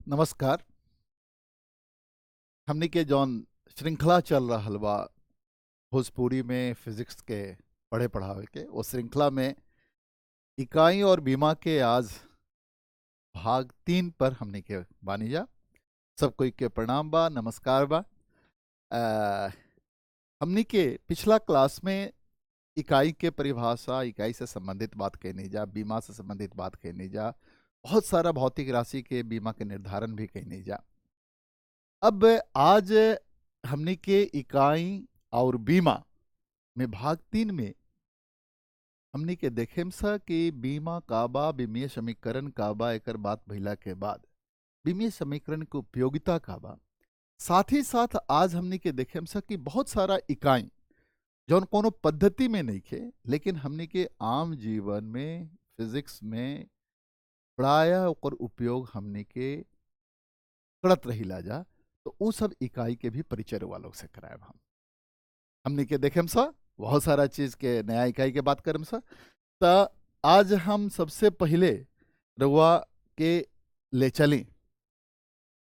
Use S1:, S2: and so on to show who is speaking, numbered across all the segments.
S1: नमस्कार। हमनी के जौन श्रृंखला चल रहल बा भोजपुरी में फिजिक्स के पढ़े पढ़ावे के, वो श्रृंखला में इकाई और बीमा के आज भाग 3 पर हमनी के बानी जा। सब कोई के प्रणाम बा, नमस्कार बा। अ, हमनी के पिछला क्लास में इकाई के परिभाषा, इकाई से संबंधित बात कहनी जा, बीमा से संबंधित बात कहनी जा, बहुत सारा भौतिक राशि के बीमा के निर्धारण भी कहनी जा। अब आज हमनी के इकाई और बीमा में भाग 3 में हमनी के देखेम सा कि बीमा का बा, बीमीय समीकरण का बा, एकर बात भइला के बाद बीमीय समीकरण के उपयोगिता का बा। साथ ही साथ आज हमनी के देखेम सा कि बहुत सारा इकाई जौन कोनो पद्धति में नहीं खे, लेकिन हमनी के आम जीवन में फिजिक्स में प्रायः ओकर उपयोग हमनी के करत रहिला जा। तो उ सब इकाई के भी परिचय वालों से कराएब हमनी के देखेम सा बहुत सारा चीज के नया इकाई के बात करम सा। त आज हम सबसे पहले रउआ के ले चली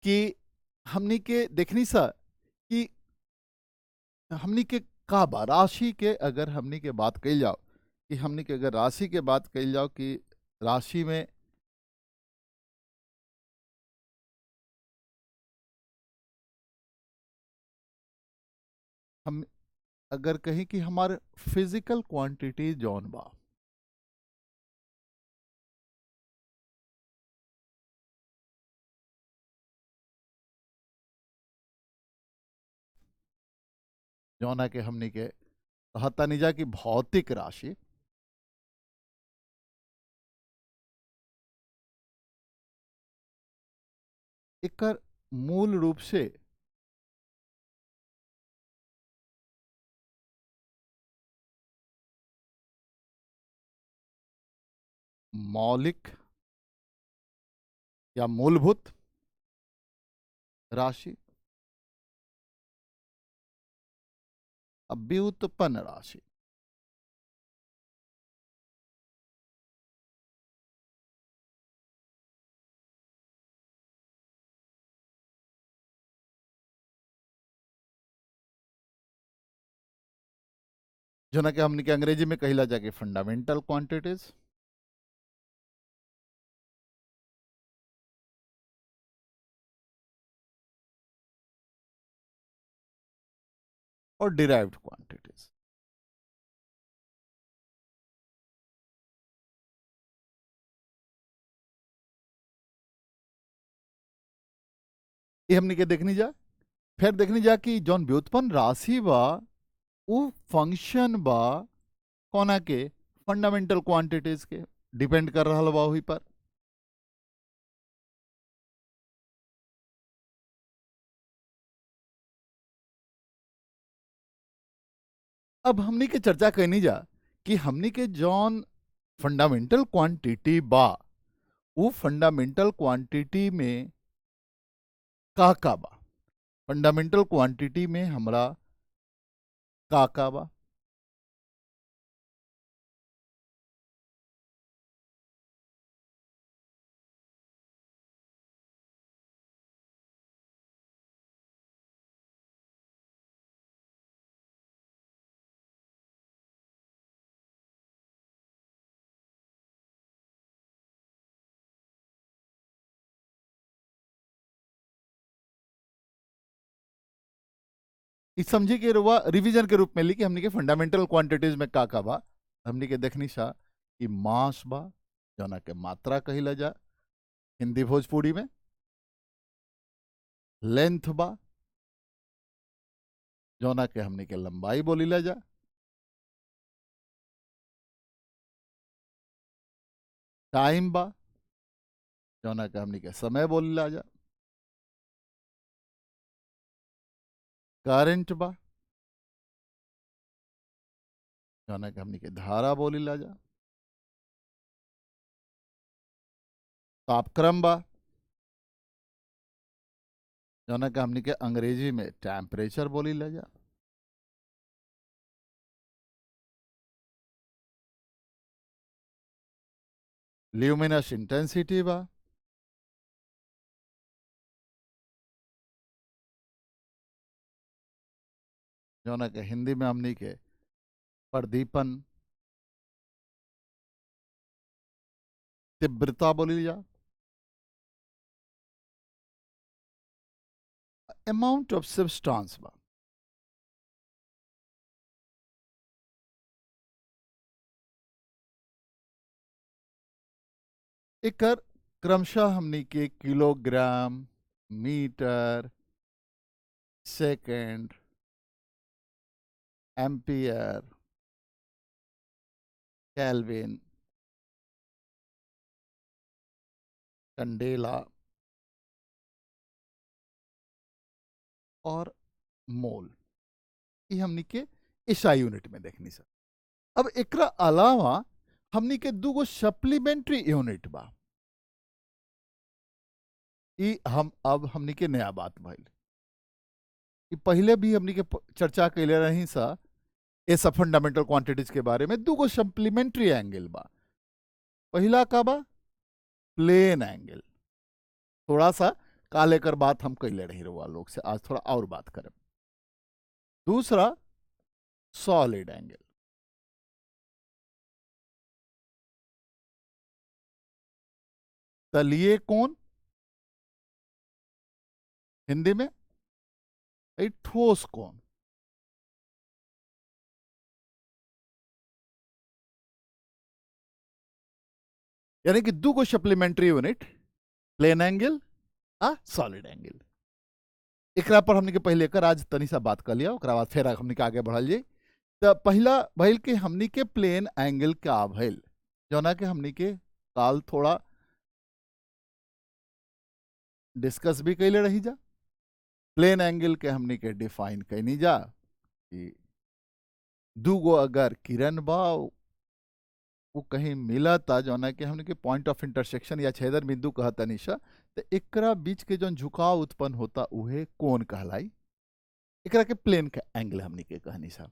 S1: कि हमनी के देखनी सा कि हमनी के का बा राशि के, अगर हमनी के बात कइल जाओ कि हमनी के अगर राशि के बात कइल जाओ कि राशि में हम अगर कहीं कि हमारे फिजिकल क्वांटिटी जौन बा, जौना के हमनी के कहता नहीं जा कि भौतिक राशि, एकर मूल रूप से मौलिक या मूलभूत राशि, व्युत्पन्न राशि। जना के हमने के अंग्रेजी में कहिला जाके फंडामेंटल क्वांटिटीज, और डिराइव्ड क्वांटिटीज। ये हमने के देखनी जा। फिर देखनी जा कि जौन व्युत्पन्न राशि बा वो फंक्शन बा कोना के, फंडामेंटल क्वांटिटीज के डिपेंड कर रहा बा वही पर। अब हमनी के चर्चा कहनी जा कि हमनी के जौन फंडामेंटल क्वांटिटी बा, वो फंडामेंटल क्वांटिटी में का बा, फंडामेंटल क्वांटिटी में हमरा का बा। इस समझी के रुआ रिवीजन के रूप में ली कि हमनी के फंडामेंटल क्वांटिटीज में का बा। हमनी के देखनी सा कि मास बा, जना के मात्रा कहिला जा हिंदी भोजपुरी में। लेंथ बा, जौना के हमनी के लंबाई बोलीला जा। टाइम बा, जौना के हमनी के समय बोलीला जा। करंट बा, जौना के हमनी के धारा बोलीला जा। तापक्रम बा, जौना के हमनी के अंग्रेजी में टेम्परेचर बोलीला जा। ल्यूमिनस इंटेंसिटी बा, जो ना के हिंदी में हमनी के प्रदीपन तीव्रता बोली जा, अमाउंट ऑफ सब्सटेंस बा। एकर क्रमशः हमनी के kilogram, metre, second, ampere, kelvin, candela और मोल, ये हमनी के एसआई यूनिट में देखनी सर। अब एकरा अलावा हमनी के दूगो सप्लीमेंट्री यूनिट बा। ई हम अब हमनी के नया बात भइल, ई पहले भी हमनी के चर्चा कैले रही सा ऐसा फंडामेंटल क्वांटिटीज के बारे में। दूगो सप्लीमेंट्री एंगल बा। पहला का बा प्लेन एंगल, थोड़ा सा काल एकर बात हम कैले रही रहुआ लोग से, आज थोड़ा और बात करें। दूसरा सॉलिड एंगल। तलीय कोण, हिंदी में ठोस कोण। यानी कि दो सप्लीमेंट्री यूनिट, प्लेन एंगल आ सॉलिड एंगल। एकरा पर हमने के पहले कर आज तनी सा बात कर लिया, ओकरा बाद फिर हमने के आगे बढ़ल जाई। तो पहला भइल कि हमने के प्लेन एंगल का भइल, जौना के हमने के काल थोड़ा डिस्कस भी कैले रही जा। प्लेन एंगल के हमने के डिफाइन कैनी जा कि दूगो अगर किरण बा वो कहीं मिला था, जौना के हमने के पॉइंट ऑफ इंटरसेक्शन या छेदन बिंदु कहता निशा, तो एकरा बीच के जो झुकाव उत्पन्न होता उहे कोण कहलाई। एकरा के प्लेन का एंगल हमने के कहनी सा।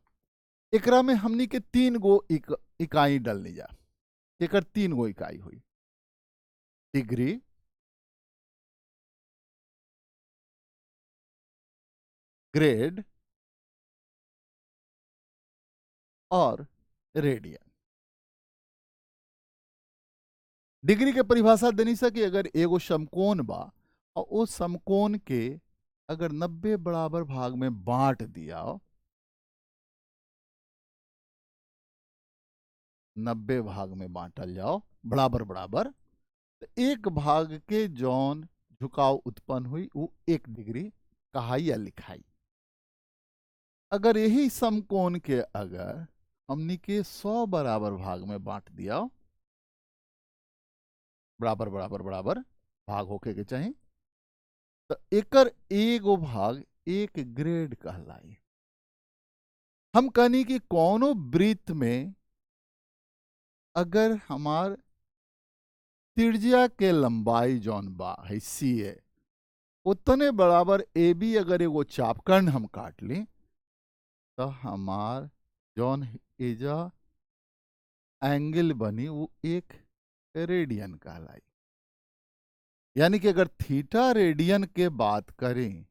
S1: एकरा में हमने के तीन गो इकाई डलनी जा। एकर तीन गो इकाई हुई, डिग्री, ग्रेड और रेडियन। डिग्री के परिभाषा देनी सा कि अगर एगो समकोण बा और उस समकोण के अगर 90 बराबर भाग में बांट दिया, 90 भाग में बांटल जाओ बराबर बराबर, तो एक भाग के जौन झुकाव उत्पन्न हुई वो 1 डिग्री कहाई या लिखाई। अगर यही समकोण के अगर हमनी के 100 बराबर भाग में बांट दिया, बराबर बराबर बराबर भाग होके के चाहिए, तो एकर एगो भाग 1 ग्रेड कहलाई। हम कहनी कि कौनो वृत्त में अगर हमार त्रिज्या के लंबाई जौन बा है सी है, उतने बराबर ए बी अगर एगो चापकर्ण हम काट ली, तो हमार जौन एजा एंगल बनी वो 1 रेडियन कहलाई। यानी कि अगर थीटा रेडियन के बात करें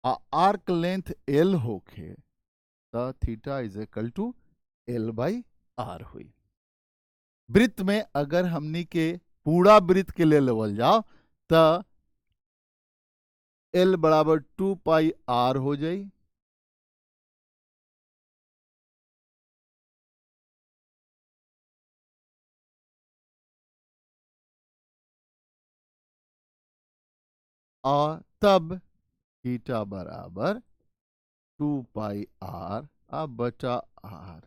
S1: आ आर्क लेंथ एल होके, तो थीटा इज इक्वल टू एल बाई आर हुई। वृत्त में अगर हमनी के पूरा वृत्त के ले लेवल जाओ तो एल बराबर 2 पाई आर हो जाई, और तब थीटा बराबर 2 पाई आर आ बटा आर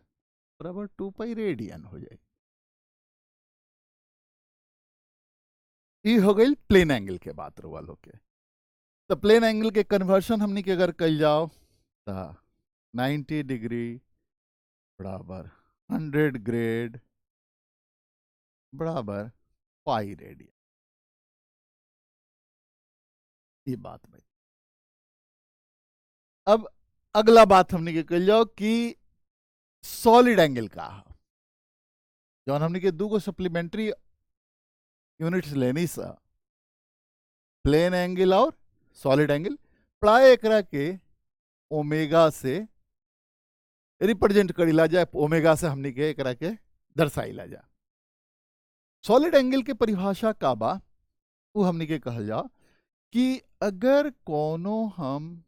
S1: बराबर 2 पाई रेडियन हो जाए। ये हो गई प्लेन एंगल के बात रुआ लोग के। तो प्लेन एंगल के कन्वर्शन हमने के अगर कल जाओ तो 90 डिग्री बराबर 100 ग्रेड बराबर पाई रेडियन। ये बात भाई। अब अगला बात हमने के कल जाओ कि सॉलिड एंगल का जौन हमने के दूगो सप्लीमेंट्री यूनिट्स लेनी सा, प्लेन एंगल और सॉलिड एंगल, प्राय एकरा के ओमेगा से रिप्रेजेंट करीला जाए, ओमेगा से हमनी के एकरा के दर्शाइला जा। सॉलिड एंगल के परिभाषा का बा, वो हमनी के कहल जा कि अगर कोनो हम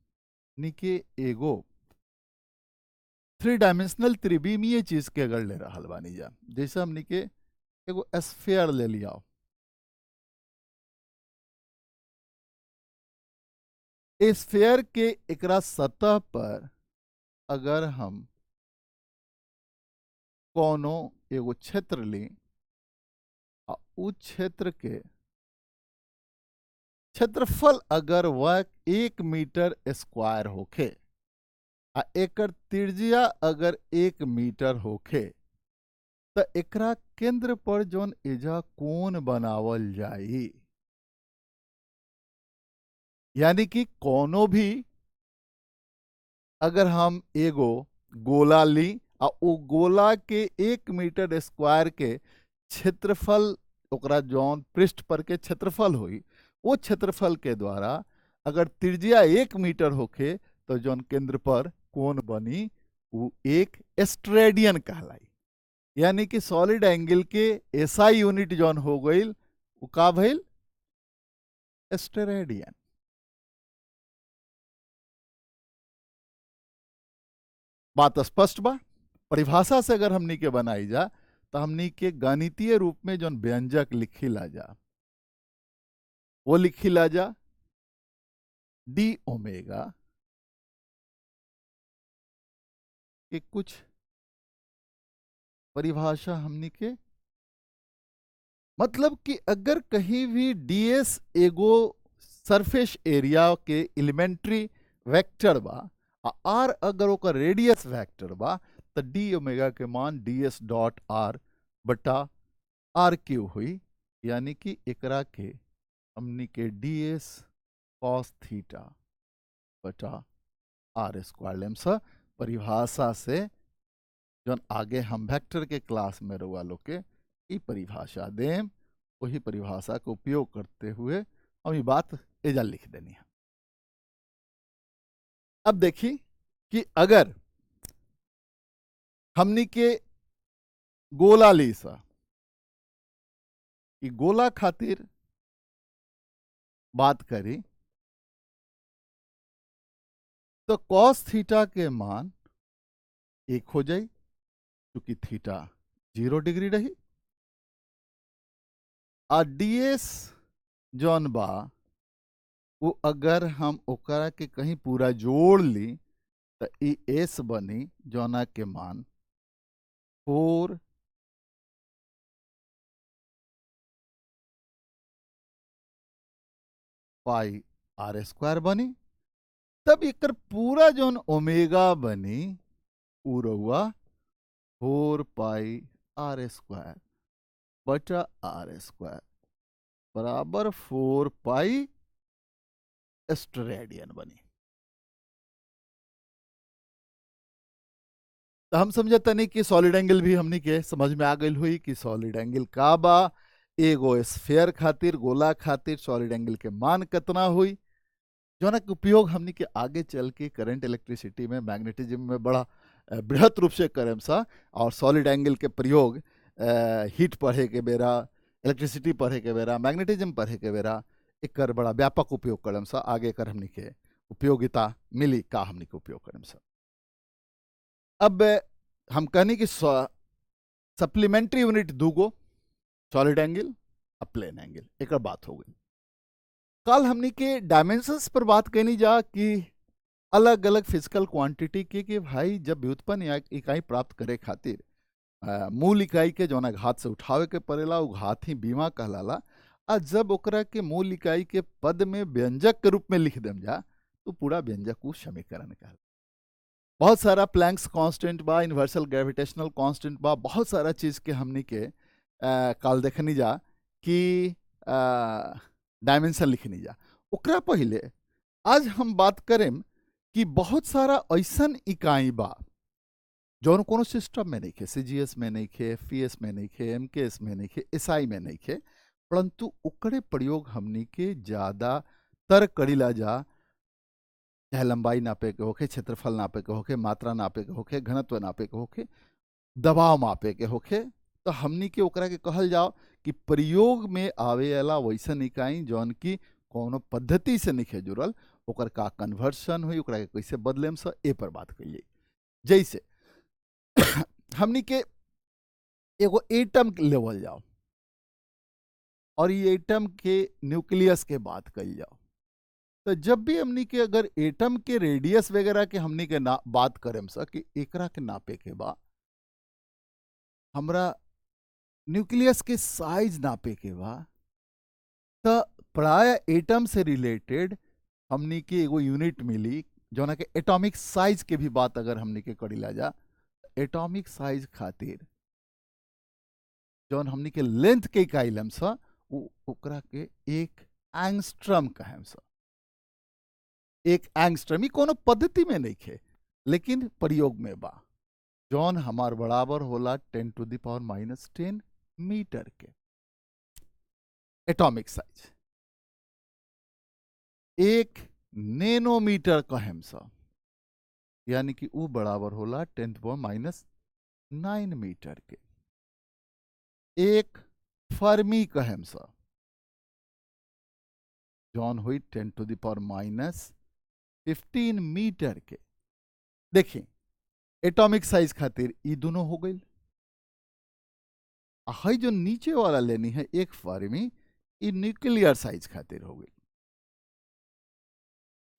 S1: निके एगो 3 डायमेंशनल त्रिविमीय चीज के अगर ले रहल बानी जा, जैसे हमनी के एगो स्फीयर ले लिया, स्फीयर के एकरा सतह पर अगर हम कोनो एगो क्षेत्र ली आ उ क्षेत्र के क्षेत्रफल अगर वह 1 मीटर स्क्वायर होखे आ एकर त्रिज्या अगर 1 मीटर होखे, त एकरा केंद्र पर जौन एजा कोण बनावल जाई, यानी कि कोनो भी अगर हम एगो गोला ली आ उ गोला के 1 मीटर स्क्वायर के क्षेत्रफल, ओकरा जौन पृष्ठ पर के क्षेत्रफल हुई, वो क्षेत्रफल के द्वारा अगर त्रिज्या 1 मीटर होखे तो जौन केंद्र पर कोण बनी वो एक स्ट्रेडियन कहलाई। यानी कि सॉलिड एंगल के एसआई यूनिट जौन हो गई वो का भइल, स्टेरेडियन। बात स्पष्ट बा। परिभाषा से अगर हमनी के बनाई जा तो हमनी के गणितीय रूप में जौन व्यंजक लिखिला जा वो लिखिला जा डी ओमेगा के कुछ परिभाषा हमनी के, मतलब कि अगर कहीं भी डीएस एगो सरफेस एरिया के एलिमेंट्री वेक्टर बा आ आर अगर ओकर रेडियस वेक्टर बा तो डी ओमेगा के मान ds डॉट आर बटा आर क्यू हुई। यानी कि एकरा के हमनी के ds cos थीटा बटा आर स्क्वायर लेम सा परिभाषा से, जौन आगे हम वेक्टर के क्लास में रहुआ लोग के ई परिभाषा देम, वही परिभाषा का उपयोग करते हुए हम ये बात एजा लिख देनी है। अब देखिए कि अगर हमनी के गोला ली सा, कि गोला खातिर बात करी तो कॉस थीटा के मान 1 हो जाई, क्योंकि थीटा 0 डिग्री रही, और डीएस जौन बा वो अगर हम ओकरा के कहीं पूरा जोड़ ली तो ई एस बनी, जौना के मान 4 पाई आर स्क्वायर बनी। तब एकर पूरा जौन ओमेगा बनी पूरा हुआ 4 पाई आर स्क्वायर बटा आर स्क्वायर बराबर 4 पाई स्टेरेडियन बनी। तो हम समझता नहीं कि सॉलिड एंगल भी हमनी के समझ में आ गई हुई कि सॉलिड एंगल का बा, एगो स्फीयर खातिर गोला खातिर सॉलिड एंगल के मान कितना हुई, जौना के उपयोग हमनी के आगे चल के करंट इलेक्ट्रिसिटी में मैग्नेटिज्म में बड़ा बृहत रूप से करें सा। और सॉलिड एंगल के प्रयोग हीट पढ़े के बेरा, इलेक्ट्रिसिटी पढ़े के बेरा, मैग्नेटिज्म पढ़े के बेरा एक बड़ा व्यापक उपयोग करम सा। आगे कर हमनी के उपयोगिता मिली का हमनी के उपयोग करम सा। अब हम कहनी कि सप्लीमेंट्री यूनिट दूगो, सॉलिड एंगल और प्लेन एंगल, एक बात हो गई। कल हमनी के डायमेंशंस पर बात कहनी जा कि अलग अलग फिजिकल क्वांटिटी के कि भाई जब व्युत्पन्न इकाई प्राप्त करे खातिर मूल इकाई के जौना घात से उठावे के पड़ेला वो घात ही बीमा कहलाला। आ जब ओकरा के मूल इकाई के पद में व्यंजक के रूप में लिख देम जा तो पूरा व्यंजक को समीकरण कहला। बहुत सारा प्लैंक्स कांस्टेंट बा, यूनिवर्सल ग्रेविटेशनल कांस्टेंट बा, बहुत सारा चीज़ के हमनी के काल देखनी जा कि डायमेंशन लिखनी जा। ओकरा पहले आज हम बात करें कि बहुत सारा ऐसन इकाई बा जौन कोनो सिस्टम में नहीं खे, सीजीएस में नहीं खे, एफईएस में नहीं खे, एमकेएस में नहीं खे, एसआई में नहीं खे, परंतु ओकरे प्रयोग हमनी के ज़्यादातर करीला जा चाहे लंबाई नापे के होके, क्षेत्रफल नापे के होके, मात्रा नापे के होके, घनत्व नापे के होके, दबाव मापे के होके, तो हमनी के ओकरा के कहल जाओ कि प्रयोग में आवे वाला वैसन इकाई जौन की कोनो पद्धति से नहीं जुड़ल, ओकर का कन्वर्शन हुई, ओकरा के कैसे बदलेम स ए पर बात करिए। जैसे हमनी के एगो एटम लेवल जाओ और ये एटम के न्यूक्लियस के बात कल जाओ, तो जब भी हमनी के अगर एटम के रेडियस वगैरह के हमनी के बात करें सा कि एकरा के नापे के बा, हमरा न्यूक्लियस के साइज नापे के बा, तो प्राय एटम से रिलेटेड हमनी के एगो यूनिट मिली जौना के एटॉमिक साइज के भी बात अगर हमनी के करीला जा, एटॉमिक साइज खातिर जौन हमनी के लेंथ के इकाई लेम सा, ओकरा के एक एंगस्ट्रम कहेम सा। एक एंगस्ट्रम ही कोनो पद्धति में नहीं खे, लेकिन प्रयोग में बा, जौन हमार बराबर होला 10⁻⁻10 मीटर के एटॉमिक साइज। एक नैनोमीटर कहेम सा, यानी कि वो बराबर होला 10⁻⁹ मीटर के। एक फर्मी कहेम सा, जौन हुई 10⁻⁻15 मीटर के। देखिए एटॉमिक साइज खातिर ई दोनों हो गई, हाई जो नीचे वाला लेनी है एक फर्मी, ई न्यूक्लियर साइज खातिर हो गई।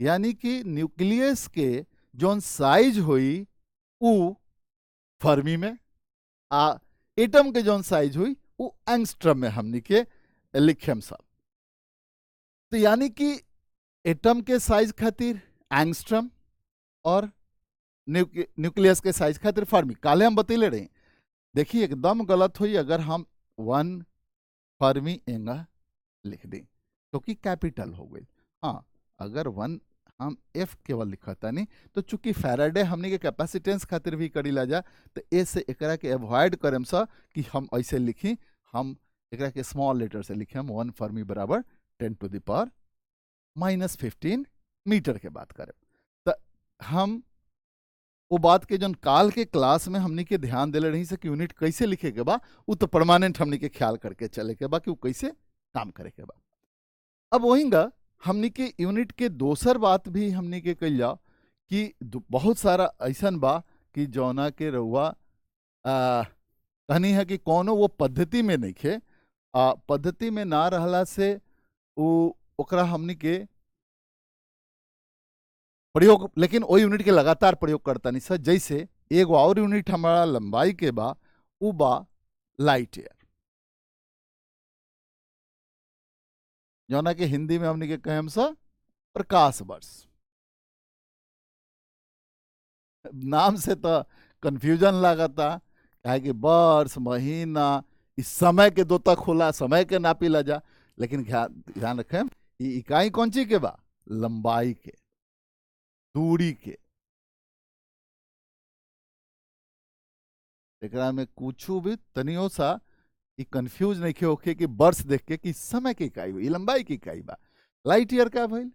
S1: यानी कि न्यूक्लियस के जौन साइज हुई उ फर्मी में, आ एटम के जौन साइज हुई वो एंगस्ट्रम में हमनी के लिखेम सब। तो यानी कि एटम के साइज खातिर एंगस्ट्रम और न्यूक्लियस के साइज खातिर फर्मी। काले हम बतैले रहे, देखिए एकदम गलत हुई अगर हम 1 फर्मी एंगा लिख दें, क्योंकि कैपिटल हो गई। हाँ, अगर 1 हम एफ केवल लिखता नहीं, तो चूंकि फैराडे हमने के कैपेसिटेंस खातिर भी करी ला जा, तो ए से एकरा के अवॉइड करम सा कि हम ऐसे लिखी, हम एकरा के स्मॉल लेटर से लिखे, हम 1 फर्मी बराबर 10⁻⁻15 मीटर के बात करें। तो हम वो बात के जौन काल के क्लास में हमनी के ध्यान दिले रही से कि यूनिट कैसे लिखे के बा, वो तो परमानेंट हमनी के ख्याल करके चले के बा कि वो कैसे काम करे के बा। अब वहींगा हमनी के यूनिट के दोसर बात भी हमनी के कल जाओ कि बहुत सारा ऐसा बा कि जौना के रउआ कहनी है कि कोनो वो पद्धति में नहीं खे, पद्धति में ना रहला से ओकरा हमनी के प्रयोग, लेकिन वो यूनिट के लगातार प्रयोग करता नहीं सर। जैसे एगो और यूनिट हमारा लंबाई के बा, उ बा लाइट ईयर, जौना के हिंदी में हमने के कहेम सा प्रकाश वर्ष। नाम से तो कंफ्यूजन लागता, काहे कि वर्ष महीना इस समय के दो तक होला, समय के नापी ला जा, लेकिन ध्यान रखें ये इकाई कौन ची के बा, लंबाई के, दूरी के। एकरा में कुछ भी तनियो सा कंफ्यूज नहीं होके कि वर्ष देख के कि समय की इकाई हुई, लंबाई की इकाई बा। लाइट ईयर का भाई,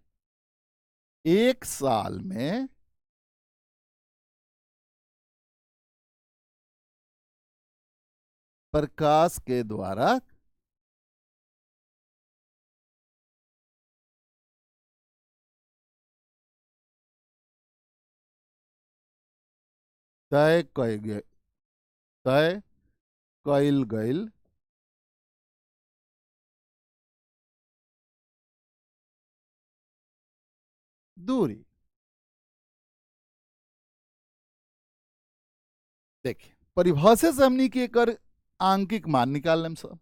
S1: एक साल में प्रकाश के द्वारा तय कइल गइल दूरी। देखिए परिभाषा से हमनी के कर आंकिक मान निकाल लेम सब।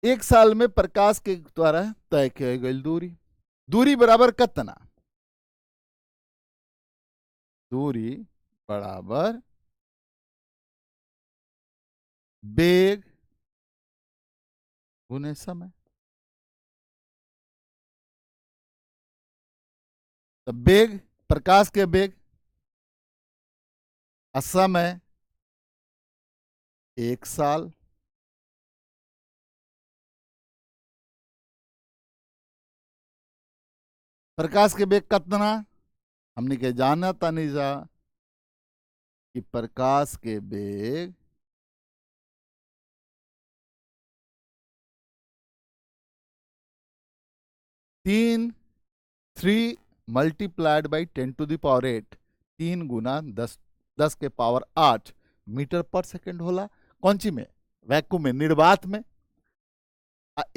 S1: एक साल में प्रकाश के द्वारा तय किया गई दूरी, दूरी बराबर कितना, दूरी बराबर वेग गुने समय। तो वेग, प्रकाश के वेग, समय 1 साल, प्रकाश के बेग कितना हमने के जाना तानी जा कि प्रकाश के बेग 3 मल्टीप्लाइड बाई 10⁸ 3 गुना 10⁸ मीटर पर सेकंड होला। कौन ची में? वैक्यूम में, निर्वात में।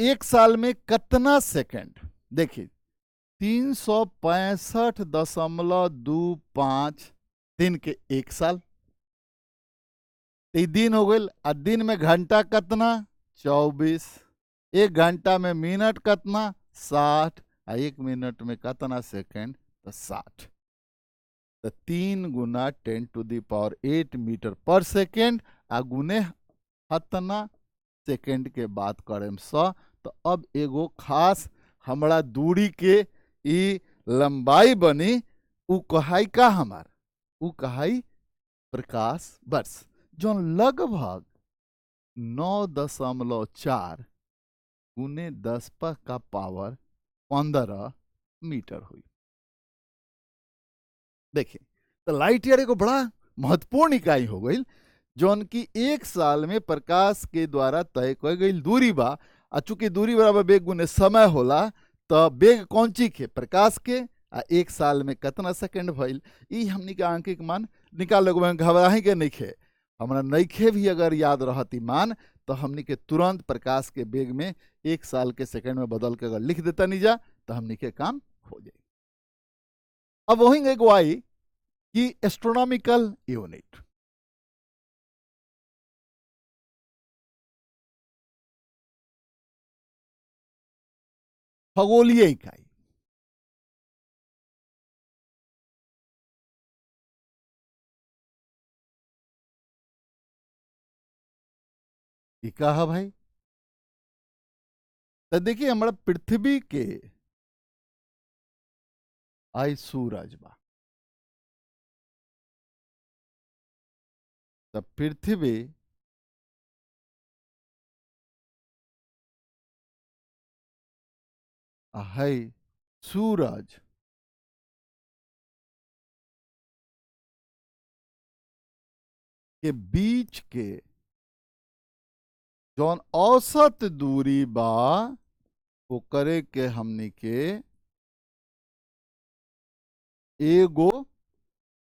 S1: एक साल में कितना सेकंड? देखिए 365.25 दिन के एक साल, दिन हो गए। आ दिन में घंटा कितना? 24। एक घंटा में मिनट कितना? 60। आ एक मिनट में कितना सेकंड? तो 60। तो 3 गुना 10⁸ मीटर पर सेकंड आ गुने हतना सेकंड के बात करें स। तो अब एगो खास हमरा दूरी के ई लंबाई बनी, उ कहाई का हमार? उ कहाई प्रकाश वर्ष, जो लगभग 9.4 गुने 10⁻15 मीटर हुई। देखिए तो लाइट ईयर एगो बड़ा महत्वपूर्ण इकाई हो गई, जौन की एक साल में प्रकाश के द्वारा तय कई गई दूरी बा। आ चूंकि दूरी बराबर बेग गुने समय होला, तो बेग कौन चीज के? प्रकाश के। आ एक साल में कितना सेकंड भइल, ई हमनी के आंकिक मान निकाल लेगो। घबराही के नइखे, हमरा नइखे भी अगर याद रहती मान, तो हमनी के तुरंत प्रकाश के बेग में एक साल के सेकंड में बदल के अगर लिख देता नहीं जा, तो हमनी के काम हो जाए। अब वही एगो आई कि एस्ट्रोनॉमिकल यूनिट। खगोलीय इकाई। ये का है भाई? तो देखिए हमारा पृथ्वी के आई सूरज बा। तब पृथ्वी है सूरज के बीच के जौन औसत दूरी बा, वो करे के हमनी के एगो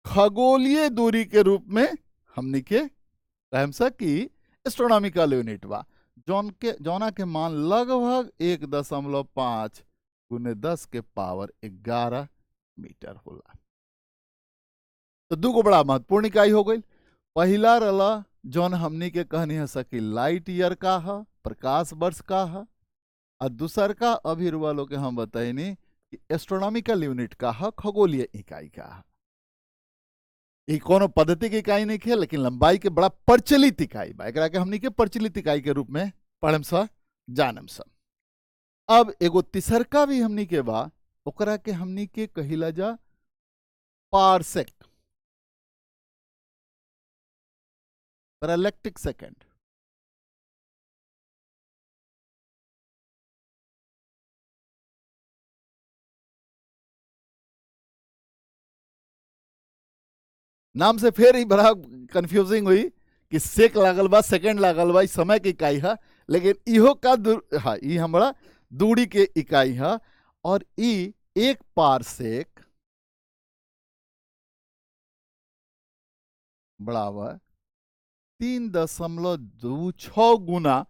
S1: खगोलीय दूरी के रूप में हमनी के कहम सकी एस्ट्रोनॉमिकल यूनिट बा, जौना के मान लगभग 1.5 गुने 10⁻11 मीटर होला। तो दूगो बड़ा महत्वपूर्ण इकाई हो गई। पहला रला जौन हमनी के कहनी है सकी लाइट ईयर का है, प्रकाश वर्ष का है। और दूसर का अभी रुआ लोग के हम बताइनी कि एस्ट्रोनॉमिकल यूनिट का है, खगोलीय इकाई का है। ये कोनो पद्धति की इकाई नहीं है, लेकिन लंबाई के बड़ा प्रचलित इकाई बा। एकरा के हमनी के प्रचलित इकाई के रूप में पढ़म सा जानम सा। अब एगो तिसरका भी हमनी के बा, ओकरा के हमनी के कहिला जा पारसेक, पैरालैक्टिक सेकंड। नाम से फिर ही बड़ा कंफ्यूजिंग हुई कि सेक लागल बा, सेकंड लागल बा, समय की इकाई है। लेकिन इहो का हाँ, ई हमारा दूरी के इकाई है। और ई एक पारसेक बराबर 3.26 गुना,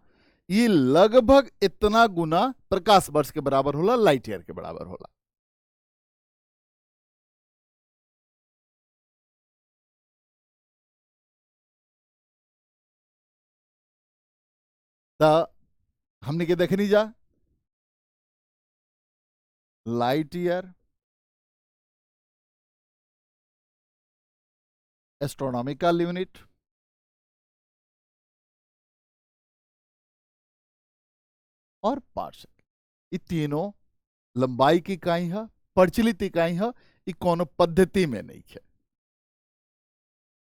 S1: ये लगभग इतना गुना प्रकाश वर्ष के बराबर होला, लाइट ईयर के बराबर होला। तो हमने के देखनी जा लाइट ईयर, एस्ट्रोनॉमिकल यूनिट, और पार्सेक। ये तीनों लंबाई की इकाई है, प्रचलित इकाई है, ये कोनो पद्धति में नहीं है।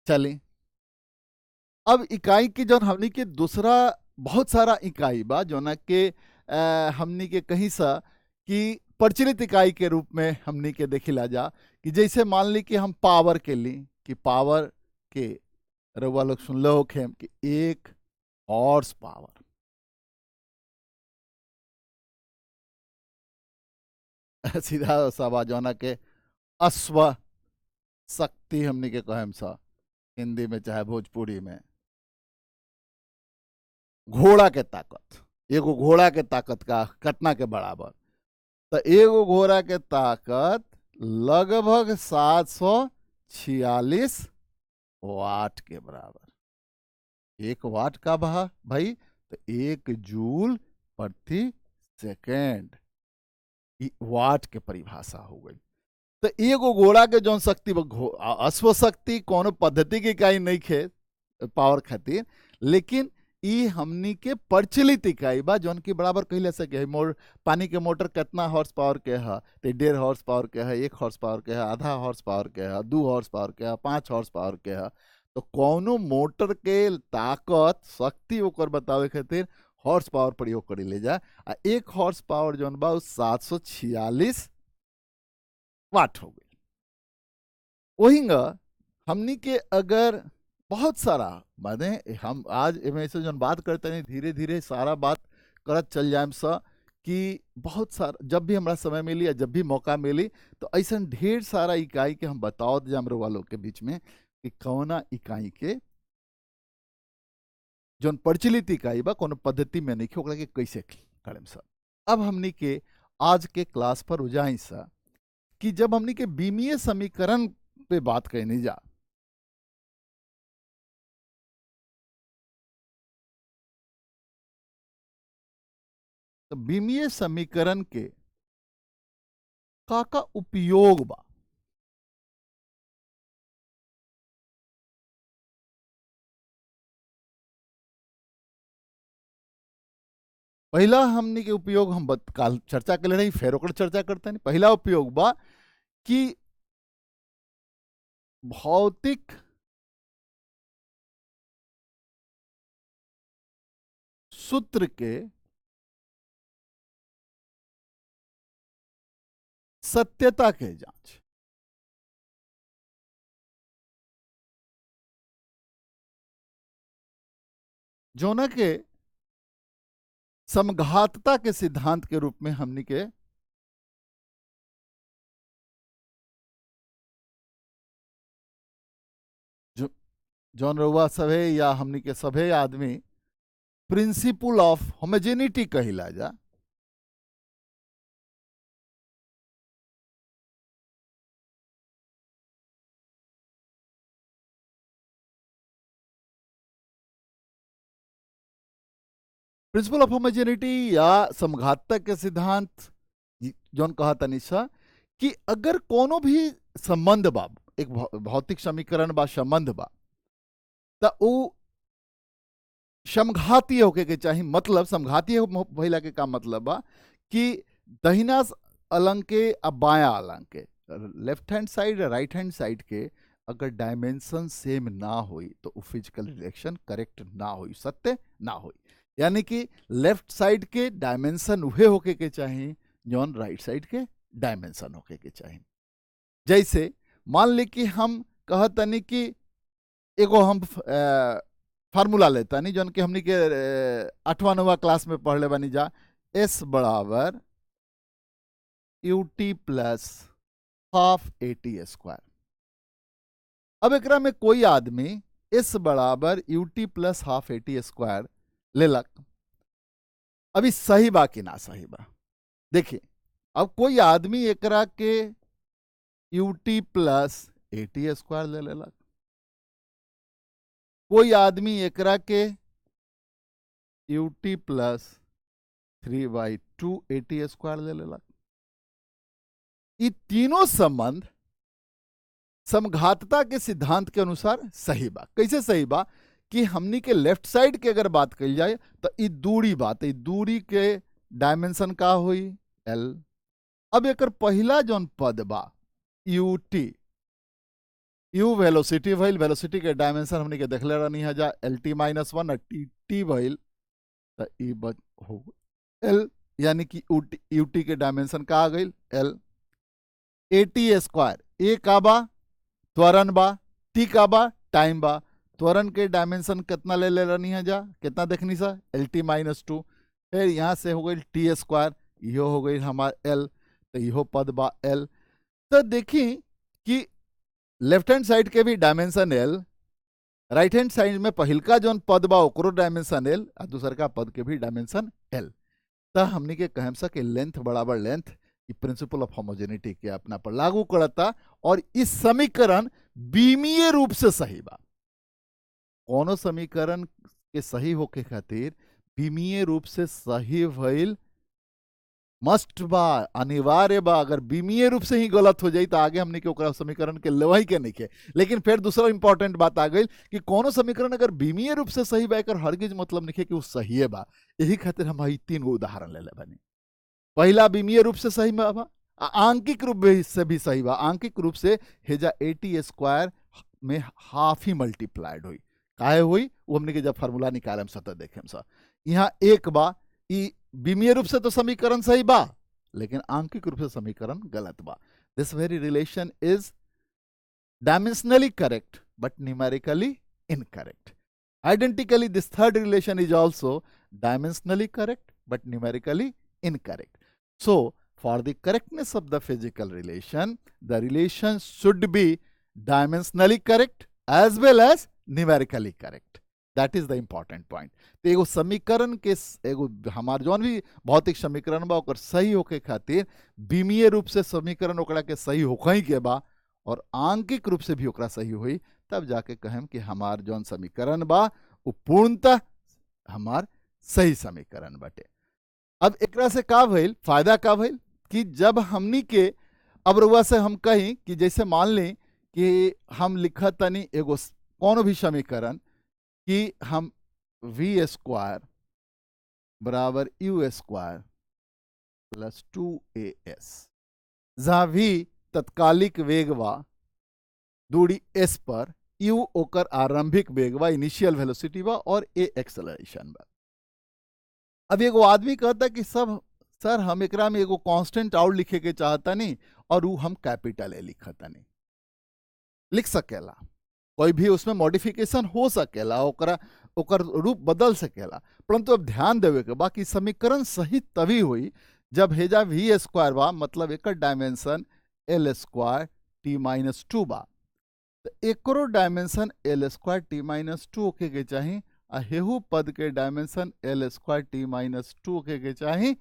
S1: चलिए अब इकाई की जो हमनी के दूसरा बहुत सारा इकाई बा, जो ना के हमनी के कहीं सा कि प्रचलित इकाई के रूप में हमनी के देखिला जा कि जैसे मान ली कि हम पावर के ली कि पावर के रउआ लोग सुनले होखे कि 1 हॉर्स पावर। सीधा सा जौना के अश्व शक्ति हमनी के कहम सा हिंदी में चाहे भोजपुरी में। घोड़ा के ताकत, एगो घोड़ा के ताकत का कितना के बराबर? तो एगो घोड़ा के ताकत लगभग 746 वाट के बराबर। 1 वाट का भाई तो 1 जूल प्रति सेकेंड वाट के परिभाषा हो गई। तो एगो घोड़ा के जौन शक्ति अश्व शक्ति कोनो पद्धति की इकाई नहीं खे पावर खातिर, लेकिन ई हमनी के प्रचलित इकाई बा जौन की बराबर कहले सके। पानी के मोटर कितना हॉर्स पावर के है? तो 1.5 हॉर्स पावर के है, 1 हॉर्स पावर के है, आधा हॉर्स पावर के है, 2 हॉर्स पावर के है, 5 हॉर्स पावर के है। तो कौनो मोटर के ताकत शक्ति ओकर बतावे खातिर हॉर्स पावर प्रयोग करी ले जा। 1 हॉर्स पावर जौन बा 746 वाट हो गई। वही हमनी के अगर बहुत सारा माने हम आज में से जौन बात करते हैं धीरे धीरे सारा बात करत चल जाए सा कि बहुत सारा जब भी हमारा समय मिली या जब भी मौका मिली तो ऐसा ढेर सारा इकाई के हम बताओ जाम वालों के बीच में कि कौना इकाई के जौन प्रचलित इकाई बा कोनो पद्धति में नहीं ओकरा के कैसे करें सा। अब हमनी के आज के क्लास पर उजाई सा कि जब हमनी के बीमीय समीकरण पे बात करनी जा तो बीमीय समीकरण के का उपयोग बा। पहला हमनी के उपयोग हम काल चर्चा कर रही फिर ओकर चर्चा करते हैं। पहला उपयोग बा कि भौतिक सूत्र के सत्यता के जांच। जोना के समघातता के सिद्धांत के रूप में हमनी के जौन रउआ सभे या हमनी के सभे आदमी प्रिंसिपल ऑफ होमोजेनिटी कहिला जा। प्रिंसिपल ऑफ होमोजेनिटी या समघातता के सिद्धांत जौन कहा तनिषा कि अगर कोनो भी संबंध बा एक भौतिक समीकरण बा संबंध बा तो समघातीय होके के चाहिए। मतलब समघातीय भइला के का मतलब बा कि दहिना अलंग के अब बाया अलंग के left hand side right hand side के अगर डायमेंशन सेम ना होई तो फिजिकल रिलेशन करेक्ट ना होई, सत्य ना होई। यानी कि लेफ्ट साइड के डायमेंशन उहे होके के चाहिए जौन राइट साइड के डायमेंशन होके के चाहिए। जैसे मान ली कि हम कहतनी कि एगो हम फार्मूला लेता नहीं जौन कि हमनी के 8वां 9वां क्लास में पढ़ ले बनी जा। S बराबर UT प्लस हाफ AT²। अब एकरा में कोई आदमी S बराबर UT प्लस हाफ AT² लेलक। अभी सही बा कि ना सही बा देखिए। अब कोई आदमी एकरा के UT प्लस AT² ले लेलक, कोई आदमी एकरा के UT प्लस 3/2 AT² ले लेलक। ये तीनों संबंध समघातता के सिद्धांत के अनुसार सही बा। कैसे सही बा कि हमनी के लेफ्ट साइड के अगर बात कही जाए तो ये दूरी बात है, दूरी के डायमेंशन का हुई L। अब एकर पहला जौन पद बा UT, U वेलोसिटी भइल, वेलोसिटी के डायमेंशन हमनी के देखले रहनी है जा LT-1 और TT भइल तो ई हो L यानी कि यूटी के डायमेंशन का आ गई एल। एटी स्क्वायर, ए का बा त्वरण बा, टी का बा टाइम बा। त्वरण के डायमेंशन कितना ले लेनी है जा, कितना देखनी सा, एल टी माइनस टू। फिर यहाँ से हो गई टी स्क्वायर, यो हो गई हमारा एल, तो यो पद बा एल। तो देखी कि लेफ्ट हैंड साइड के भी डायमेंशन एल, राइट हैंड साइड में पहिलका जौन पद बा ओकरो डायमेंशन एल, और दूसर का पद के भी डायमेंशन एल। तो हमने के कहम सा कि लेंथ बराबर लेंथ, प्रिंसिपल ऑफ होमोजेनिटी के अपना पर लागू करता। और इस समीकरण बीमीय रूप से सही बा। कोनो समीकरण के सही होके खातिर बीमीय रूप से सही भइल मस्ट बा, अनिवार्य बा। अगर बीमीय रूप से ही गलत हो जाई तो आगे हमने के ओकरा समीकरण के लेवही के नहीं के। लेकिन फिर दूसरा इंपॉर्टेंट बात आ गई कि कोनो समीकरण अगर बीमीय रूप से सही बा, एकर हरगिज मतलब नहीं कि वो सही बा। यही खातिर हम ई 3 गो उदाहरण ले ले बनी। पहला बीमीय रूप से सही बा, आंकिक रूप से भी सही बा। आंकिक रूप से हेजा 80 स्क्वायर में हाफ ही मल्टीप्लाइड हुई, काहे हुई वो हमने के जब फार्मूला निकालम सतह देखेम सा। यहाँ एक बा, ई बीमीय रूप से तो समीकरण सही बा, लेकिन आंकिक रूप से समीकरण गलत बा। This very relation is dimensionally correct but numerically incorrect. Identically, this third relation is also dimensionally correct but numerically incorrect. So, for the correctness of the physical relation, the relation should be dimensionally correct as well as numerically correct. That is the important point. तो एगो समीकरण के एगो हमार जौन भी भौतिक समीकरण बा ओकर सही होके खातिर बीमीय रूप से समीकरण ओकरा के सही होखई के बा और आंकिक रूप से भी ओकरा सही हुई, तब जाके कहें कि हमार जौन समीकरण बा वो पूर्णतः हमार सही समीकरण बटे। अब एकरा से का भइल, फायदा का भइल कि जब हमनी के अब रुआ से हम कहीं कि जैसे मान लें कि हम लिखत तनी एगो कौन भी समीकरण कि हम वी स्क्वायर बराबर यू स्क्वायर प्लस 2as, जहां वी तत्कालिक वेग बा दूरी s पर, यू ओकर आरंभिक वेग बा इनिशियल वेलोसिटी बा और ए एक्सेलरेशन बा। अब एगो आदमी कहता कि सब सर हम एकरा में एगो कांस्टेंट आउट लिखे के चाहता नहीं और वो हम कैपिटल ए लिखता नहीं। लिख सकेला, कोई भी उसमें मॉडिफिकेशन हो सकेला, ओकर रूप बदल सकेला, परंतु अब ध्यान देवे के बाकी समीकरण सही तभी हुई जब हेजा वी स्क्वायर बा, मतलब एक डायमेंशन एल स्क्वायर टी माइनस 2 बा। तो एकरो डायमेंशन एल स्क्वायर टी माइनस 2 के चाहिए, हेहू पद के डायमेंशन एल स्क्वायर टी माइनस 2 के चाहिए।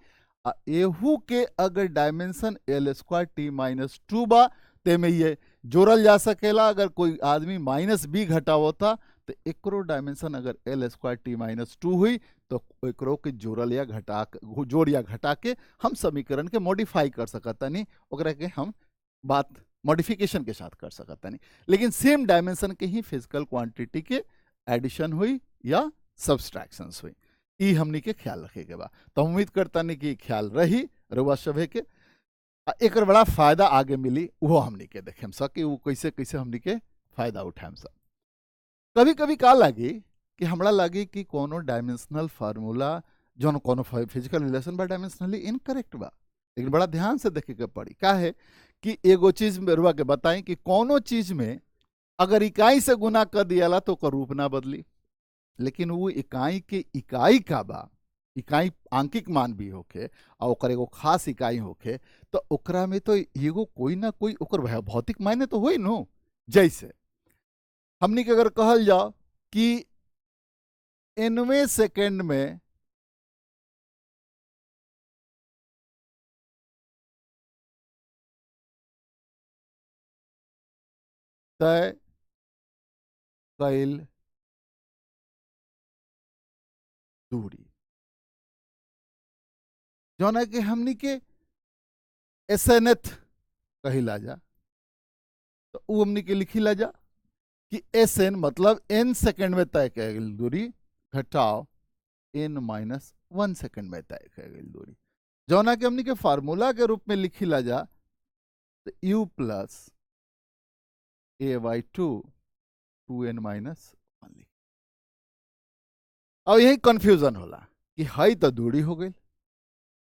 S1: एहू के अगर डायमेंशन एल स्क्वायर टी माइनस 2 बा ते में ये जोड़ल जा सकेला। अगर कोई आदमी माइनस बी घटावता तो एकरो डायमेंशन अगर एल स्क्वायर टी माइनस 2 हुई तो एकरो के जोड़ल या जोड़ या घटा के हम समीकरण के मॉडिफाई कर सकता नहीं, ओकरा के हम बात मॉडिफिकेशन के साथ कर सकता नहीं। लेकिन सेम डायमेंशन के ही फिजिकल क्वांटिटी के एडिशन हुई या सब्सट्रैक्शंस हुई, ई हमनी के ख्याल रखे के बा। तो उम्मीद करता नहीं कि ख्याल रही रुआ सभे के। एक बड़ा फायदा आगे मिली वो हमनी के देखेम सा कि वो कैसे कैसे हमनी के फायदा उठाएम सा। कभी कभी का लगी कि हमरा लगी कि कोनो डायमेंशनल फार्मूला जो कोनो फिजिकल रिलेशन बा डायमेंशनली इनकरेक्ट बा, लेकिन बड़ा ध्यान से देखे के पड़ी। का है कि एगो चीज में रुआ के बताई कि कोनो चीज में अगर इकाई से गुना कर दियाला तो ओकर रूप ना बदली, लेकिन वो इकाई के इकाई का बा, इकाई आंकिक मान भी होके और ओकर एगो खास इकाई होके, तो ओकरा में तो एगो कोई ना कोई ओकर भौतिक मायने तो होई नो। जैसे हमनी के अगर कहल जाओ कि 90 सेकेंड में तय कैल दूरी जौन है कि हमनी के एसएनएथ कहिला जा, तो वो हमनी के लिखी ला जा कि एस एन मतलब एन सेकेंड में तय कैल दूरी घटाओ एन माइनस 1 सेकेंड में तय कैल दूरी, जौना के हमनी के फार्मूला के रूप में लिखी ला जा तो you plus A Bai 2 minus 1। अब यही कंफ्यूजन होला कि हई तो दूरी हो गई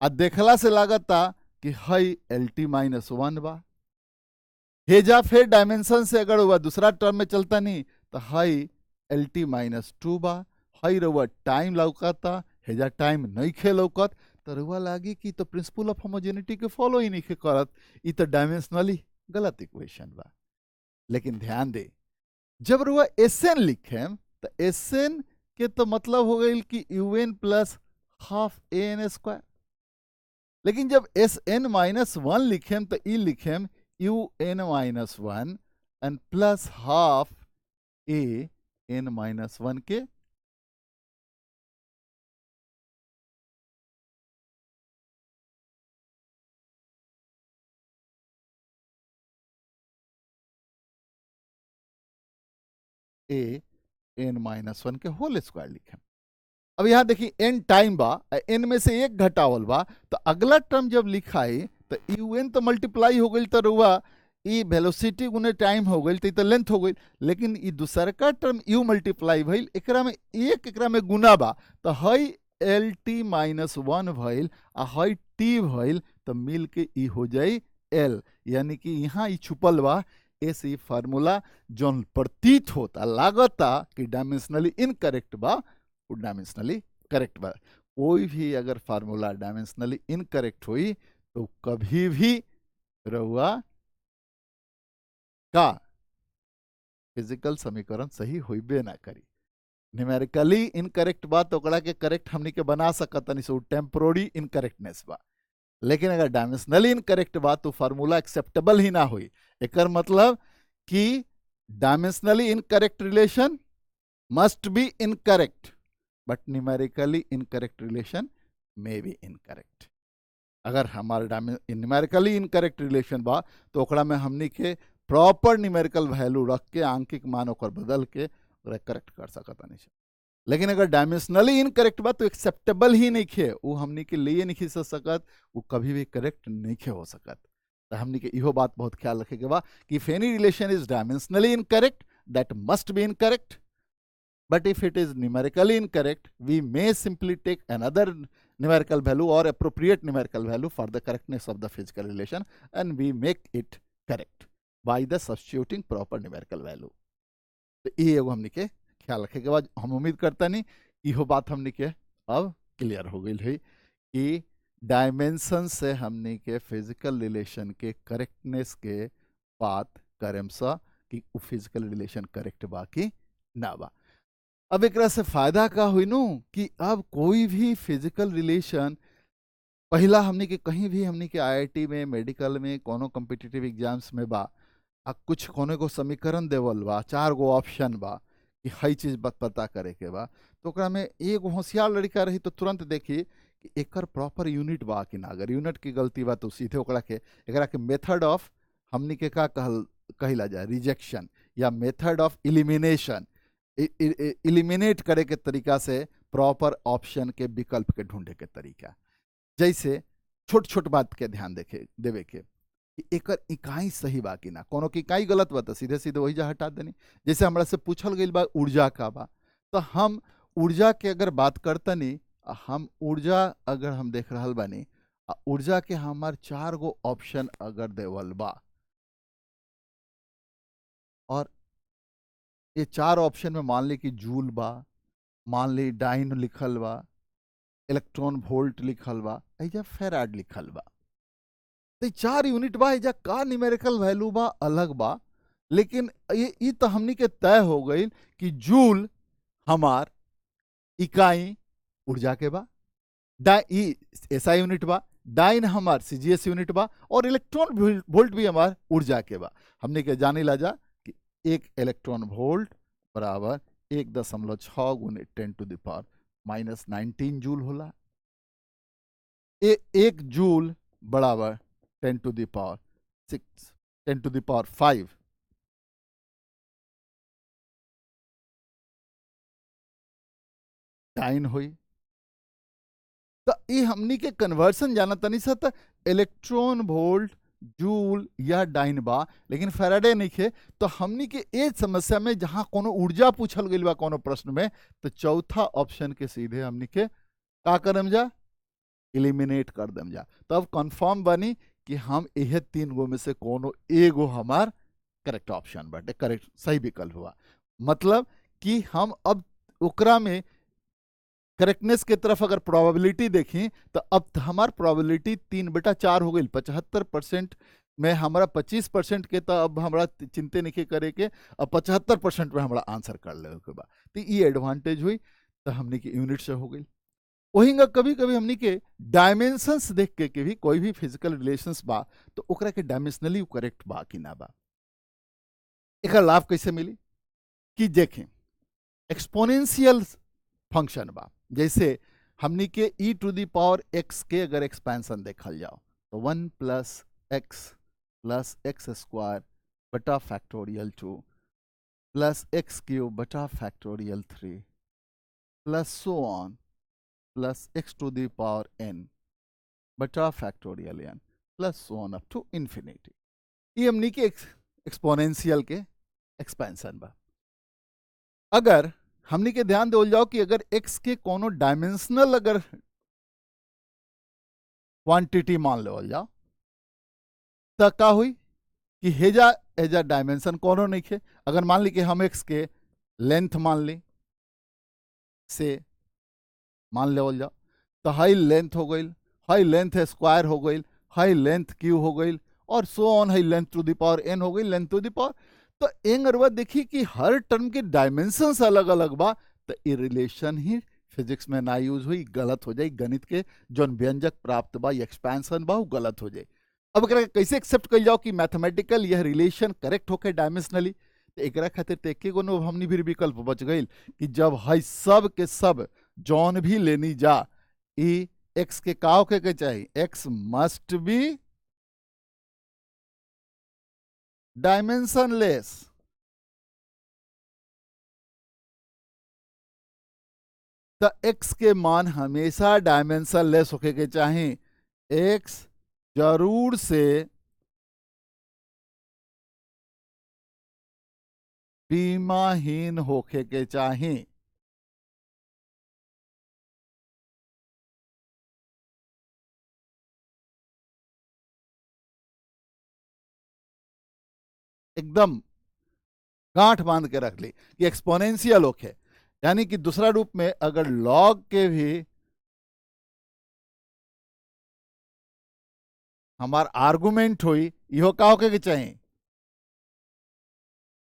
S1: आ देखला से लागता कि हई LT-1 बा। हेजा फिर डायमेंशन से अगर हुआ दूसरा टर्म में चलता नहीं तो हई LT-2 बा। हई रहुआ टाइम लौकता, हेजा टाइम नहीं खे लौकत, तो रहुआ लागी कि तो प्रिंसिपल ऑफ होमोजेनिटी के फॉलो ही नहीं करत, ई तो डायमेंशनली गलत इक्वेशन बा। लेकिन ध्यान दे, जब रुआ एसएन लिखेम तो एसएन के तो मतलब हो गई कि UN plus half AN square. लेकिन जब SN-1 लिखेम तो ई लिखेम UN-1 and plus half AN-1 के AN-1 के होल स्क्वायर लिखेम। अब यहाँ देखिए एन टाइम बा, एन में से एक घटावल बा, तो अगला टर्म जब लिखाई तो UN तो मल्टीप्लाई हो गई, तो रुआ ई वेलोसिटी गुने टाइम हो गई तो लेंथ हो गई। लेकिन ई दूसरका टर्म U मल्टीप्लाई भइल, एकरा में एक एकरा में गुना बा, तो हई LT-1 भइल आ हई T भइल, तो मिल के ई हो जाई L। यानी कि यहाँ ई छुपल बा ऐसे फार्मूला जौन प्रतीत होता लागता कि डायमेंशनली इनकरेक्ट बा, वो डायमेंशनली करेक्ट बा। कोई भी अगर फार्मूला डायमेंशनली इनकरेक्ट हुई तो कभी भी रहुआ का फिजिकल समीकरण सही होइबे ना करी। न्यूमेरिकली इनकरेक्ट बा तो ओकरा के करेक्ट हमनी के बना सकतनी, सो टेम्पोररी इनकरेक्टनेस बा। लेकिन अगर डायमेंशनली इनकरेक्ट बा तो फार्मूला एक्सेप्टेबल ही ना हुई। एकर मतलब कि dimensionally incorrect relation must be incorrect, but numerically incorrect relation may be incorrect. अगर हमारा न्यूमेरिकली इनकरेक्ट रिलेशन बा तो ओकरा में हमनी के प्रॉपर न्यूमेरिकल वैल्यू रख के आंकिक मान ओकर बदल के करेक्ट कर सकतानी। लेकिन अगर डायमेंशनली इनकरेक्ट बा तो एक्सेप्टेबल ही नहीं खे, वो हमनी के लिए नहीं खींच सकत, वो कभी भी करेक्ट नहीं खे हो सकत। तो हमनी के इहो बात बहुत ख्याल रखे के बा कि if any relation is dimensionally incorrect, that must be incorrect. But if it is numerically incorrect, we may simply take another numerical value or appropriate numerical value for the correctness of the physical relation, and we make it correct by the substituting proper numerical value. तो ये एगो हमनी के ख्याल रखे के बाद हम उम्मीद करता नहीं इहो बात हमनी के अब क्लियर हो गई है कि डायमेंशन से हमनी के फिजिकल रिलेशन के करेक्टनेस के बात करेम सा कि फिजिकल रिलेशन करेक्ट बा कि ना बा। अब एक से फायदा का हुई नु कि अब कोई भी फिजिकल रिलेशन पहला हमनी के कहीं भी हमनी के IIT में, मेडिकल में, कोनो कॉम्पिटिटिव एग्जाम्स में बा, कुछ कोने को समीकरण देवल बा, 4 गो ऑप्शन बा कि हई चीज पता करे के बा, तो ओकरा में एक होशियार लड़का रही तो तुरंत देखी कि एकर प्रॉपर यूनिट बा कि ना। अगर यूनिट की गलती बा तो सीधे ओकरा के एकरा के मेथड ऑफ हमनी के का कहिला जाए रिजेक्शन या मेथड ऑफ इलिमिनेशन, इलिमिनेट करे के तरीका से प्रॉपर ऑप्शन के विकल्प के ढूंढे के तरीका। जैसे छोट छोट बात के ध्यान देवे के कि एकर इकाई सही बा कि ना, कोनो की इकाई गलत बा तो सीधे सीधे वही जा हटा देनी। जैसे हमरा से पूछल गई बा ऊर्जा का बा, तो हम ऊर्जा के अगर बात करतनी, हम ऊर्जा अगर हम देख रहल बानी, ऊर्जा के हमार 4 गो ऑप्शन अगर देवल बा और ये 4 ऑप्शन में मान ली कि जूल बा, मान ली डाइन लिखल बा, इलेक्ट्रॉन वोल्ट लिखल बा, एजा फेराड लिखल बा, तो 4 यूनिट बा, एजा का न्यूमेरिकल वैल्यू बा अलग बा। लेकिन ये तो हमनी के तय हो गई कि जूल हमार इकाई ऊर्जा के बा, SI यूनिट बा, डाइन हमार CGS यूनिट बा, और इलेक्ट्रॉन वोल्ट भी हमार ऊर्जा के बा। हमने के जाने ला जा कि 1 इलेक्ट्रॉन वोल्ट बराबर 1.6 गुने 10⁻⁻19 जूल होला। 1 जूल बराबर 10⁻6 10⁵ डाइन हुई। तो ये हमनी के कन्वर्सन जाना तनी सा तो इलेक्ट्रॉन वोल्ट जूल या डाइन बा, लेकिन फैराडे नहीं खे। तो हमनी के एक समस्या में जहां कोनो ऊर्जा पूछल गई बा कोनो प्रश्न में, तो चौथा ऑप्शन के सीधे हमनी के का करम जा एलिमिनेट कर देम जा। तो अब कंफर्म बनी कि हम यह 3 गो में से कोनो एगो हमार करेक्ट ऑप्शन बाटे, करेक्ट सही विकल्प हुआ। मतलब कि हम अब ओकरा में करेक्टनेस के तरफ अगर प्रोबेबिलिटी देखें तो अब हमार प्रोबेबिलिटी 3/4 हो गई। 75% में हमारा 25% के तो अब हमारा चिंते नहीं करे के, अब 75% में हमारा आंसर कर ले के बाद तो ये एडवांटेज हुई। तो हमने की यूनिट से हो गई। वही कभी कभी हमने के डायमेंशंस देख के भी कोई भी फिजिकल रिलेशंस बा तो ओकरा के डायमेंशनली करेक्ट बा कि ना बा। एक लाभ कैसे मिली कि देखें एक्सपोनेंशियल फंक्शन बा, जैसे हमनी के e⁻x के अगर एक्सपेंशन देखल जाओ तो 1 + x² बटा फैक्टोरियल 2 + x³ बटा factorial 3 plus so on plus x⁻n बटा factorial n plus so on up to infinity. ये हमनी के एक्सपोनेंशियल के एक्सपेंशन बा। अगर हमनी के ध्यान दे जाओ कि अगर x के कोनो डायमेंशनल अगर क्वांटिटी मान ले जाओ तो का हुई कि हेजा डायमेंशन कोनो नहीं है। अगर मान ली कि हम x के लेंथ मान ली से मान ले जाओ तो हाई लेंथ हो गई, हाई लेंथ स्क्वायर हो गई, हाई लेंथ क्यू हो गई और so on high length to the power n हो गई, लेंथ टू द पावर। तो एंग अरवा देखिए कि हर टर्म के डायमेंशंस अलग अलग बा। तो ये रिलेशन ही फिजिक्स में ना यूज हुई, गलत हो जाए। गणित के जो व्यंजक प्राप्त बा एक्सपेंशन बा गलत हो जाए। अब कैसे एक्सेप्ट कर जाओ कि मैथमेटिकल यह रिलेशन करेक्ट होके डायमेंशनली। तो एक खातिर तो एक हमनी भी विकल्प बच गई कि जब हई सब के सब जौन भी लेनी जा ई एक्स के का होके के चाहिए, एक्स मस्ट बी डायमेंशनलेस। तो x के मान हमेशा डायमेंशनलेस होके के चाहिए। x जरूर से बीमाहीन होके के चाहिए। एकदम गांठ बांध के रख ली कि एक्सपोनेंशियल होके, यानी कि दूसरा रूप में अगर लॉग के भी हमार आर्गुमेंट हुई इहो का होके के चाहिए,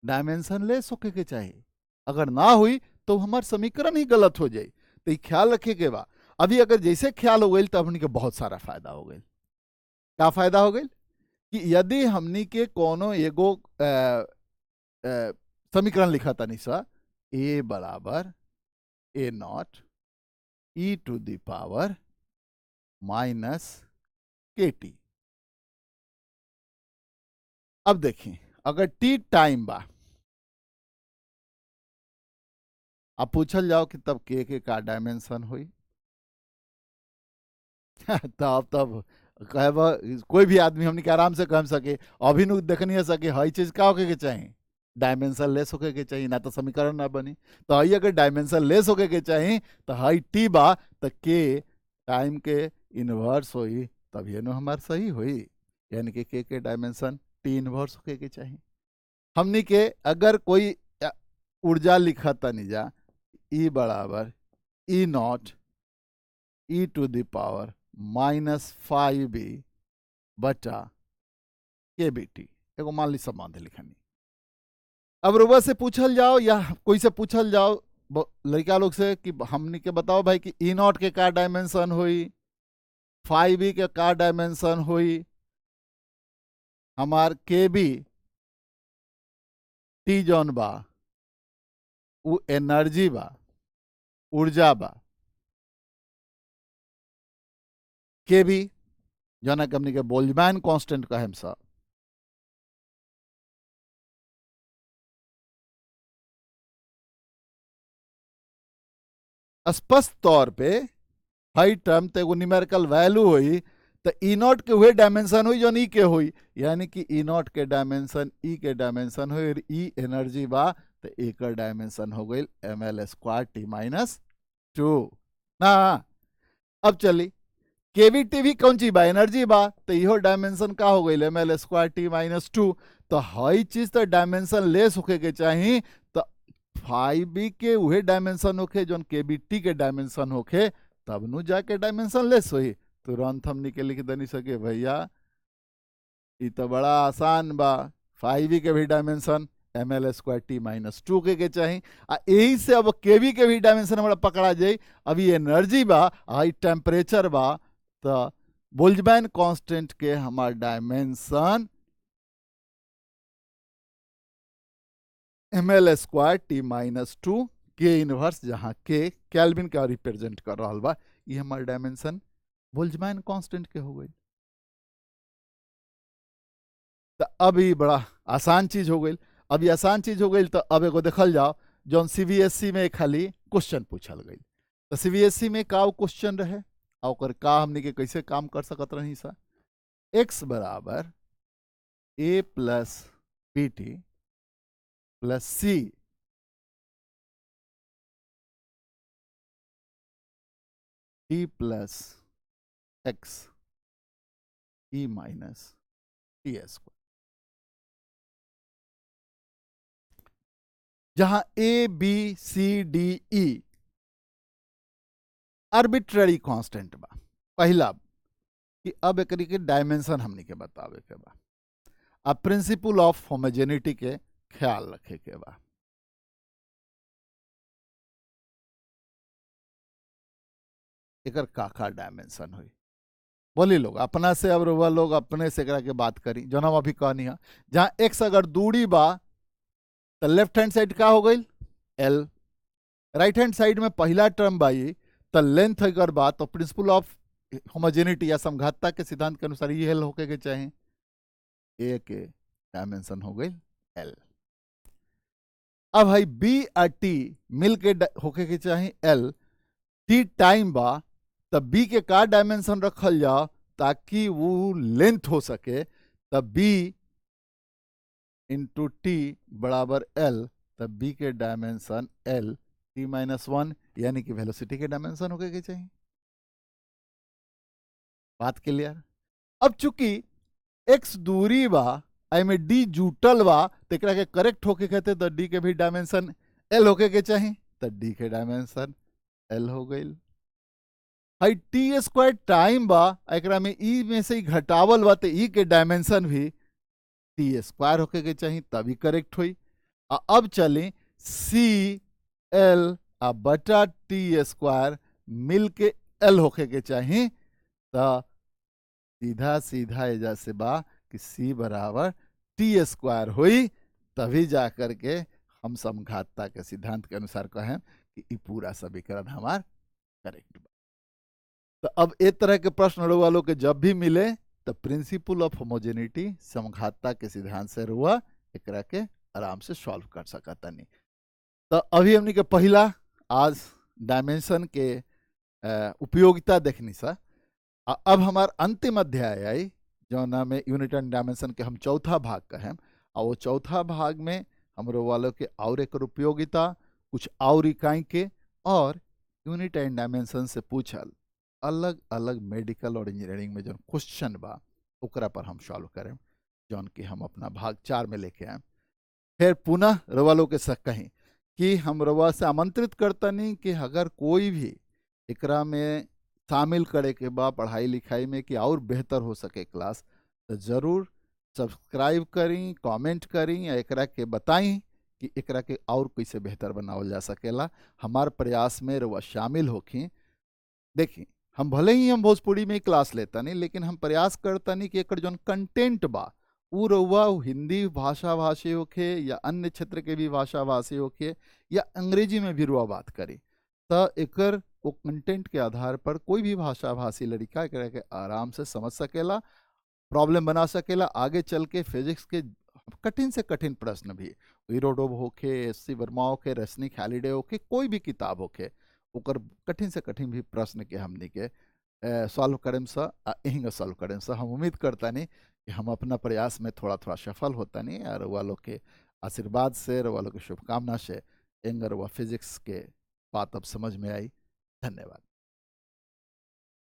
S1: डायमेंशनलेस होके के चाहिए। अगर ना हुई तो हमार समीकरण ही गलत हो जाए। तो ये ख्याल रखे के बा। अभी अगर जैसे ख्याल हो गई तो हमनी के बहुत सारा फायदा हो गई। क्या फायदा हो गई कि यदि हमनी के कोनो एगो समीकरण लिखा था निशा a बराबर a0 e⁻ -kt। अब देखिए अगर t टाइम बा, अब पूछल जाओ कि तब के का डायमेंशन हुई तब कहब कोई भी आदमी हमने के आराम से कह सके अभी नु देखनी सके हई चीज का होके के चाहिए, डायमेंशन लेस होके के चाहिए, ना तो समीकरण ना बनी। तो हई अगर डायमेंशन लेस होके के चाहिए तो हई टी बा तो के टाइम के इनवर्स हुई तब ये नो हमार सही हुई। यानी कि के डायमेंशन टी इनवर्स होके के चाहिए। हमनी के अगर कोई ऊर्जा लिखा तनी जा ई बराबर E0 e⁻ -5b बटा kbt एगो मान ली संबंध लिखनी। अब रुआ से पूछल जाओ या कोई से पूछल जाओ लड़का लोग से कि हमनी के बताओ भाई कि E0 के का डायमेंशन हुई, 5b के का डायमेंशन हुई, हमार kb टी जौन बा वो एनर्जी बा, ऊर्जा बा, kb जना हमनी के बोल्ट्जमैन कांस्टेंट कहेम सा। स्पष्ट तौर पे हाई टर्म तो एगो न्यूमेरिकल वैल्यू हुई तो E0 के हुए डायमेंशन हुई जो ई के हुई, यानी कि E0 के डायमेंशन ई के डायमेंशन हुई और ई एनर्जी बा तो एक डायमेंशन हो गई ml² t - 2 ना। अब चली केवीटी भी कौन चीज बा, एनर्जी बा, तो इहो डायमेंशन का हो गई ml²t-2। तो हई चीज तो डायमेंशन लेस होके के चाहिए, तो 5b के उहे डायमेंशन होके जोन केबीटी के डायमेंशन होके, तब नु जाके डायमेंशन लेस होई। तुरंत हमनी के लिख देनी सके भैया ये तो बड़ा आसान बा, 5b के भी डायमेंशन ml²t-2 के चाहिए। यही से अब केवी के भी डायमेंशन हमारा पकड़ा जाए। अभी एनर्जी बा, हाई टेम्परेचर बा, तो बोल्ट्जमैन कांस्टेंट के हमार डायमेंशन ml²t-2 के इनवर्स, जहां के केल्विन का रिप्रेजेंट कर रहा बा, ये हमार डायमेंशन बोल्ट्जमैन कांस्टेंट के हो गई। तो अब ये बड़ा आसान चीज हो गई। अब ये आसान चीज हो गई, तो अब एगो देखल जाओ जौन सीबीएसई में खाली क्वेश्चन पूछल गई। तो सीबीएसई में का क्वेश्चन रहे और ओकर का हमने के कैसे काम कर सकत रही सा। x बराबर a plus B T plus C T plus X E minus T square, जहां A B C D E arbitrary constant बा। पहला कि अब एक के डायमेंशन हमनी के बतावे के बा, अब प्रिंसिपल ऑफ होमोजेनिटी के ख्याल रखे के बा। एकर का डायमेंशन हुई बोली लोग अपना से, अब रुआ लोग अपने से एकरा के बात करी जो हम अभी कहनी है। जहां एक्स अगर दूरी बा तो लेफ्ट हैंड साइड का हो गई एल, राइट हैंड साइड में पहला टर्म बाई तो लेंथ अगर बा तो प्रिंसिपल ऑफ होमोजेनिटी या समघातता के सिद्धांत के अनुसार ये एल होके के चाहिए, ए के डायमेंशन हो गई एल। अब भाई बी और टी मिल के होके के चाहिए एल, टी टाइम बा तब बी के का डायमेंशन रखल जाओ ताकि वो लेंथ हो सके, तब बी इंटू टी बराबर एल, तब बी के डायमेंशन एल t-1 यानी कि वेलोसिटी के डायमेंशन होके के चाहिए। बात क्लियर। अब चूंकि x दूरी बा आई में डी जुटल बा तो एकरा के करेक्ट होके कहते तो डी के भी डायमेंशन एल होके के चाहिए, तो डी के डायमेंशन एल हो गई। हाई टी स्क्वायर टाइम बा एकरा में ई में से ही घटावल बा तो ई के डायमेंशन भी टी स्क्वायर होके के चाहिए, तभी करेक्ट हुई। अब चले सी एल बटा टी स्क्वायर मिल के एल होके के चाहिए, तो सीधा सीधा एजा से बा कि सी बराबर टी स्क्वायर हुई, तभी जा करके हम समघातता के सिद्धांत के अनुसार कहें कि ये पूरा समीकरण हमार करेक्ट बा। तो अब एक तरह के प्रश्न वालों के जब भी मिले तो प्रिंसिपल ऑफ होमोजेनिटी समघातता के सिद्धांत से रुआ एकरा के आराम से सॉल्व कर सकता नहीं। तो अभी हमने के पहला आज डायमेंशन के उपयोगिता देखनी सा। अब हमार अंतिम अध्याय आई जो नाम है यूनिट एंड डायमेंशन के हम चौथा भाग कहें, और वो चौथा भाग में हमरो वालों के और एक उपयोगिता कुछ और इकाई के और यूनिट एंड डायमेंशन से पूछल अलग अलग मेडिकल और इंजीनियरिंग में जो क्वेश्चन बा ओकरा पर हम सॉल्व करें, जौन कि हम अपना भाग 4 में लेके आए। फिर पुनः रवा लोग के साथ कहें कि हम रवा से आमंत्रित करतनी कि अगर कोई भी एकरा में शामिल करे के बा पढ़ाई लिखाई में कि और बेहतर हो सके क्लास, तो ज़रूर सब्सक्राइब करी, कमेंट करी या एकरा के बताई कि एकरा के और कैसे बेहतर बनावल जा सकेला। हमार प्रयास में रवा शामिल होखी। देखी हम भले ही हम भोजपुरी में ही क्लास लेता नहीं, लेकिन हम प्रयास करता नहीं कि एकर जौन कंटेंट बा वो रउआ हिंदी भाषा भाषी होके या अन्य क्षेत्र के भी भाषा भाषी होके या अंग्रेजी में भी रुआ बात करी, तो एकर वो कंटेंट के आधार पर कोई भी भाषा भाषी लड़का एकरा के आराम से समझ सकेला, प्रॉब्लम बना सकेला। आगे चल के फिजिक्स के कठिन से कठिन प्रश्न भी वीरोडोव होके, एस.सी. वर्मा होके, रसनिक हैलिडे होके, कोई भी किताब होके ओकर कठिन से कठिन भी प्रश्न के हमनी के सॉल्व करें सा यहीं सॉल्व करें सा। हम उम्मीद करता नहीं कि हम अपना प्रयास में थोड़ा थोड़ा सफल होता नहीं, और वालों के आशीर्वाद से, वालों की शुभकामना से एंगर व फिजिक्स के बात अब समझ में आई। धन्यवाद।